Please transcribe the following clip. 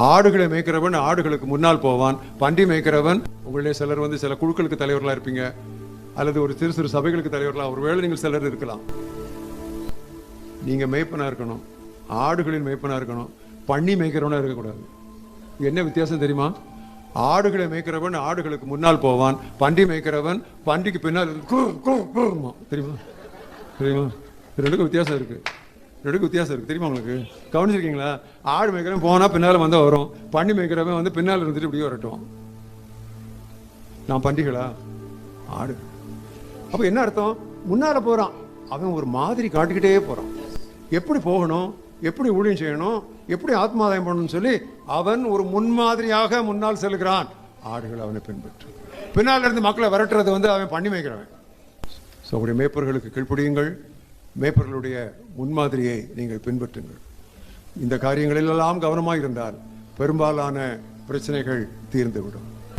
ஆடுகளை மேய்க்கிறவன் ஆடுகளுக்கு முன்னால் போவான். பன்றி மேய்க்கிறவன், உங்களிலே சிலர் சில குழுக்களுக்கு தலைவர்களா இருப்பீங்க, அல்லது ஒரு சிறு சிறு சபைகளுக்கு தலைவர்களா ஒருவேளை நீங்கள் சிலர் இருக்கலாம். நீங்க மேய்ப்பனா இருக்கணும், ஆடுகளின் மேய்ப்பனா இருக்கணும், பன்னி மேய்க்கிறவனா இருக்கக்கூடாது. என்ன வித்தியாசம் தெரியுமா? ஆடுகளை மேய்க்கிறவன் ஆடுகளுக்கு முன்னால் போவான், பன்றி மேய்க்கிறவன் பன்றிக்கு பின்னால் தெரியுமா? தெரியுமா? ரெண்டுக்கும் வித்தியாசம் இருக்கு. தெரியுமா உங்களுக்கு? கவனிச்சிருக்கீங்களா? ஆடு மேய்க்கிறவன் போனா பின்னால வந்தா வரும், பன்னி மேய்க்கிறவன் பின்னால் இருந்துட்டு இப்படியே வரட்டும். நான் பன்றிகளா? ஆடு. அப்ப என்ன அர்த்தம்? முன்னால போறான், அவன் ஒரு மாதிரி காட்டிக்கிட்டே போறான். எப்படி போகணும், எப்படி ஊழியம் செய்யணும், எப்படி ஆத்மாதாயம் பண்ணணும்னு சொல்லி அவன் ஒரு முன்மாதிரியாக முன்னால் செல்கிறான். ஆடுகள் அவனை பின்பற்று. பின்னால் இருந்து மக்களை விரட்டுறது அவன் பண்ணி மேய்க்கிறவன். அவருடைய மேய்ப்பர்களுக்கு கீழ்ப்படியுங்கள், மேய்ப்பர்களுடைய முன்மாதிரியை நீங்கள் பின்பற்றுங்கள். இந்த காரியங்களிலெல்லாம் கவனமாக இருந்தால் பெரும்பாலான பிரச்சனைகள் தீர்ந்துவிடும்.